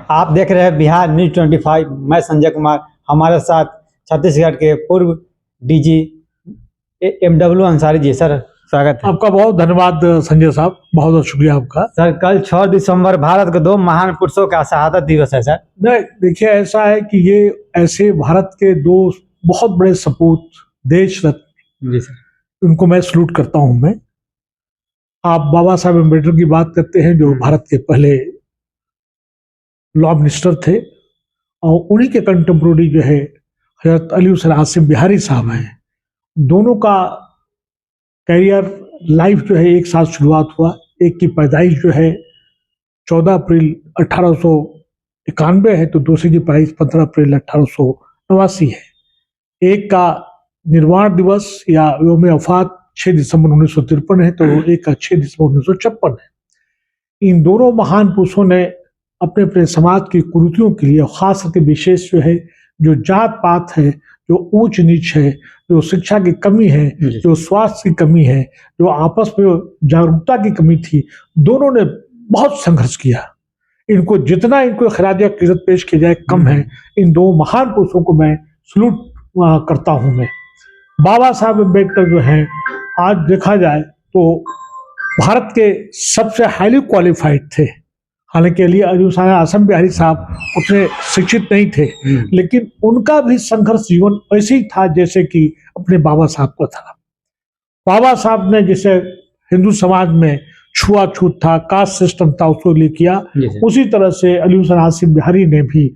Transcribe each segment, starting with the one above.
आप देख रहे हैं बिहार न्यूज 25। मैं संजय कुमार, हमारे साथ छत्तीसगढ़ के पूर्व DG MW Ansari ji. Sir स्वागत है। आपका बहुत धन्यवाद संजय साहब, बहुत बहुत शुक्रिया आपका। सर कल 6 दिसंबर भारत के 2 महान पुरुषों का शहादत दिवस है सर। नहीं, देखिए ऐसा है कि ये ऐसे भारत के 2 बहुत बड़े सपूत, देश रत्न, जी सर, उनको मैं सलूट करता हूं। मैं आप बाबा साहब अम्बेडकर की बात करते हैं, जो भारत के पहले लॉ मिनिस्टर थे, और उन्हीं के कंटेम्प्रोरी जो है हजरत अली हुसैन आसिम बिहारी साहब हैं। दोनों का कैरियर लाइफ जो है एक साथ शुरुआत हुआ। एक की पैदाइश जो है 14 अप्रैल 1891 है, तो दूसरे की पैदाइश 15 अप्रैल 1889 है। एक का निर्वाण दिवस या योम वफात 6 दिसंबर 1953 है, तो एक का 6 दिसंबर 1956 है। इन दोनों महान पुरुषों ने अपने अपने समाज की कुरीतियों के लिए, खास करके विशेष जो है, जो जात पात है, जो ऊंच नीच है, जो शिक्षा की कमी है, जो स्वास्थ्य की कमी है, जो आपस में जागरूकता की कमी थी, दोनों ने बहुत संघर्ष किया। इनको जितना इनको खराज इज्जत पेश किया जाए कम है। इन 2 महान पुरुषों को मैं सलूट करता हूं। मैं बाबा साहब अम्बेडकर जो हैं, आज देखा जाए तो भारत के सबसे हाईली क्वालिफाइड थे। हालांकि अली हुसैन आसिम बिहारी साहब उतने शिक्षित नहीं थे, लेकिन उनका भी संघर्ष जीवन वैसे ही था जैसे कि अपने बाबा साहब का था। बाबा साहब ने जैसे हिंदू समाज में छुआछूत था, कास्ट सिस्टम था, उसको लिए किया, उसी तरह से अली हुसैन आसिम बिहारी ने भी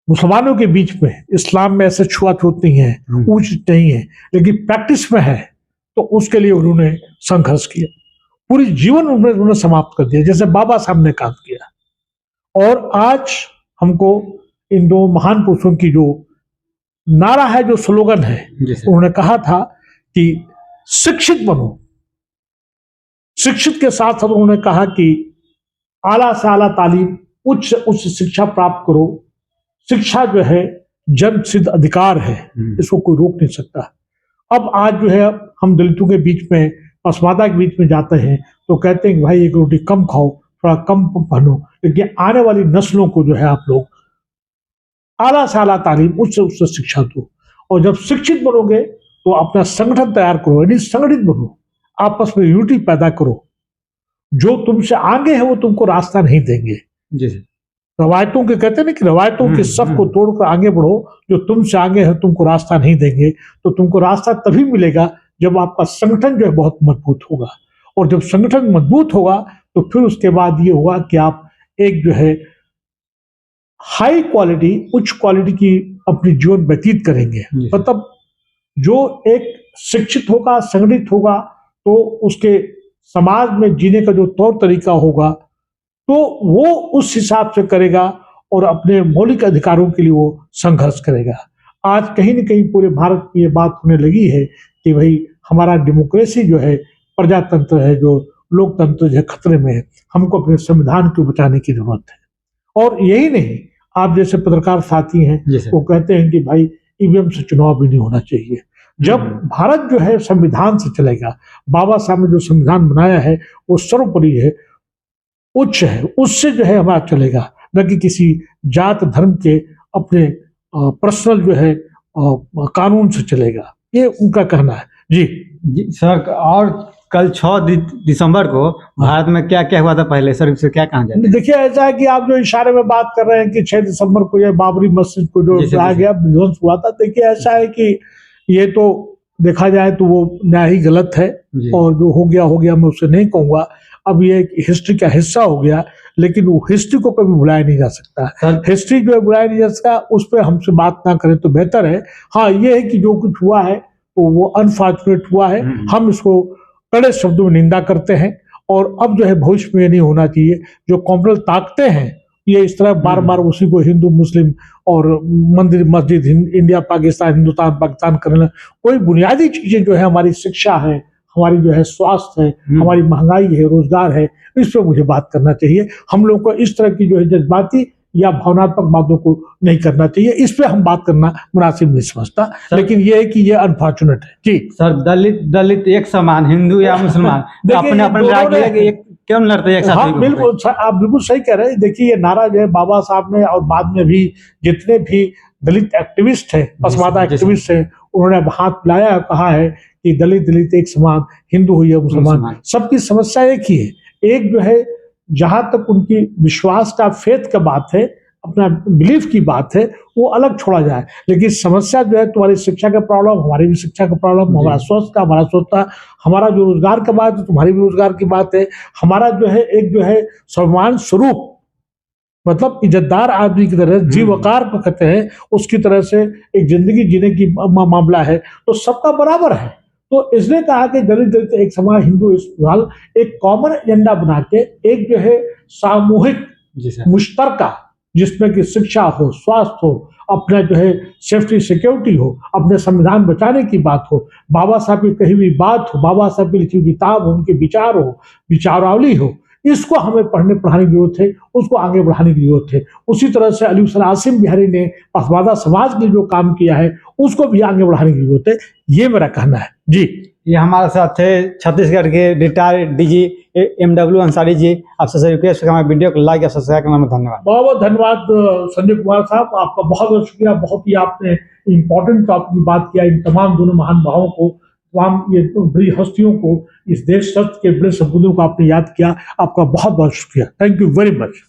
मुसलमानों के बीच में, इस्लाम में ऐसे छुआछूत नहीं है, ऊंच नहीं है, लेकिन प्रैक्टिस में है, तो उसके लिए उन्होंने संघर्ष किया। पूरी जीवन उन्होंने समाप्त कर दिया, जैसे बाबा साहब ने काम किया। और आज हमको इन 2 महान पुरुषों की जो नारा है, जो स्लोगन है, उन्होंने कहा था कि शिक्षित बनो। शिक्षित के साथ साथ उन्होंने कहा कि आला से आला तालीम, उच्च से उच्च शिक्षा प्राप्त करो। शिक्षा जो है जन सिद्ध अधिकार है, इसको कोई रोक नहीं सकता। अब आज जो है हम दलितों के बीच में, पसमादा के बीच में जाते हैं तो कहते हैं कि भाई एक रोटी कम खाओ, थोड़ा कम पहनो, लेकिन आने वाली नस्लों को जो है आप लोग आला से आला तालीम, उच्च से उच्च शिक्षा दो। और जब शिक्षित बनोगे तो अपना संगठन तैयार करो, यानी संगठित बनो, आपस में यूनिटी पैदा करो। जो तुमसे आगे है वो तुमको रास्ता नहीं देंगे। रवायतों के कहते हैं ना कि रवायतों के सबको तोड़कर आगे बढ़ो, जो तुमसे आगे है तुमको रास्ता नहीं देंगे। तो तुमको रास्ता तभी मिलेगा जब आपका संगठन जो है बहुत मजबूत होगा। और जब संगठन मजबूत होगा तो फिर उसके बाद ये होगा कि आप एक जो है हाई क्वालिटी, उच्च क्वालिटी की अपनी जीवन व्यतीत करेंगे। मतलब जो एक शिक्षित होगा, संगठित होगा, तो उसके समाज में जीने का जो तौर तरीका होगा, तो वो उस हिसाब से करेगा और अपने मौलिक अधिकारों के लिए वो संघर्ष करेगा। आज कहीं न कहीं पूरे भारत की ये बात होने लगी है कि भाई हमारा डेमोक्रेसी जो है, प्रजातंत्र है, जो लोकतंत्र जो है खतरे में है। हमको अपने संविधान को बचाने की जरूरत है। और यही नहीं, आप जैसे पत्रकार साथी हैं, वो कहते हैं कि भाई ईवीएम से चुनाव भी नहीं होना चाहिए। जब भारत जो है संविधान से चलेगा, बाबा साहब ने जो संविधान बनाया है वो सर्वोपरि है, उच्च है, उससे जो है हमारा चलेगा, न कि किसी जात धर्म के अपने पर्सनल जो है कानून से चलेगा। ये उनका कहना है। जी सर, और कल 6 दिसंबर को भारत में क्या क्या हुआ था पहले, सर इससे क्या कहा जाए? देखिए ऐसा है कि आप जो इशारे में बात कर रहे हैं कि 6 दिसंबर को ये बाबरी मस्जिद को जो गिराया गया, विध्वंस हुआ था, देखिए ऐसा है कि ये तो देखा जाए तो वो न्याय ही गलत है, और जो हो गया मैं उसे नहीं कहूंगा। अब ये हिस्ट्री का हिस्सा हो गया, लेकिन वो हिस्ट्री को कभी भुलाया नहीं जा सकता। हिस्ट्री जो है भुलाया नहीं जा सकता, उस पर हमसे बात ना करें तो बेहतर है। हाँ, ये है कि जो कुछ हुआ है तो वो अनफॉर्चुनेट हुआ है, हम इसको कड़े शब्दों में निंदा करते हैं। और अब जो है भविष्य में नहीं होना चाहिए। जो कॉम्युनल ताकतें हैं, ये इस तरह बार बार उसी को हिंदू मुस्लिम और मंदिर मस्जिद, इंडिया पाकिस्तान, हिंदुस्तान पाकिस्तान करना, कोई बुनियादी चीजें जो है, हमारी शिक्षा है, हमारी जो है स्वास्थ्य है, हमारी महंगाई है, रोजगार है, इस पर मुझे बात करना चाहिए। हम लोग को इस तरह की जो है जज्बाती या भावनात्मक बातों को नहीं करना चाहिए। इस पे हम बात करना मुनासिब नहीं समझता, लेकिन ये है कि ये अनफॉर्चुनेट है। जी सर, दलित एक समान, हिंदू या मुसलमान अपने अपने राज्य एक क्यों नहीं लड़ते एक साथ? हाँ बिल्कुल, आप बिल्कुल सही कह रहे हैं। देखिए ये नारा जो है बाबा साहब ने और बाद में भी जितने भी दलित एक्टिविस्ट हैं, पसमादा एक्टिविस्ट हैं, उन्होंने हाथ मिलाया और कहा है कि दलित दलित एक समान, हिंदू हुई है मुसलमान, सबकी समस्या एक ही है। एक जो है जहां तक उनकी विश्वास का, फेथ का बात है, अपना बिलीफ की बात है, वो अलग छोड़ा जाए। लेकिन समस्या जो है तुम्हारी शिक्षा का प्रॉब्लम, हमारी भी शिक्षा का प्रॉब्लम, हमारा स्वास्थ्य का, हमारा स्वास्थ्य, हमारा जो रोजगार का बात है, तुम्हारी भी रोजगार की बात है, हमारा जो है एक जो है सम्मान स्वरूप, मतलब इज्जतदार आदमी की तरह, जीवकार को कहते हैं, उसकी तरह से एक जिंदगी जीने की मामला है, तो सबका बराबर है। तो इसने कहा कि दलित दलित एक समान, हिंदू इस्लाम, एक कॉमन एजेंडा बना के एक जो है सामूहिक मुश्तरका, जिसमें कि शिक्षा हो, स्वास्थ्य हो, अपना जो है सेफ्टी सिक्योरिटी हो, अपने संविधान बचाने की बात हो, बाबा साहब की कही हुई बात हो, बाबा साहब की लिखी हुई किताब हो, उनके विचार हो, विचारावली हो, इसको हमें पढ़ने पढ़ाने की जरूरत है, उसको आगे बढ़ाने की जरूरत है। उसी तरह से अली हुसैन आसिम बिहारी ने पसमादा समाज के लिए जो काम किया है, उसको भी आगे बढ़ाने की जरूरत है। ये मेरा कहना है जी। ये हमारे साथ थे छत्तीसगढ़ के retired DG MW Ansari ji. आपसे रिक्वेस्ट है हमारे वीडियो को लाइक या सब्सक्राइब करना में धन्यवाद। बहुत बहुत धन्यवाद संजय कुमार साहब, आपका बहुत बहुत शुक्रिया। बहुत ही आपने इम्पोर्टेंट टॉपिक की बात किया। इन तमाम दोनों महान भावों को, तमाम ये बड़ी हस्तियों को, इस देश सत्य के बड़े सपूतों को आपने याद किया। आपका बहुत बहुत शुक्रिया। Thank you very much.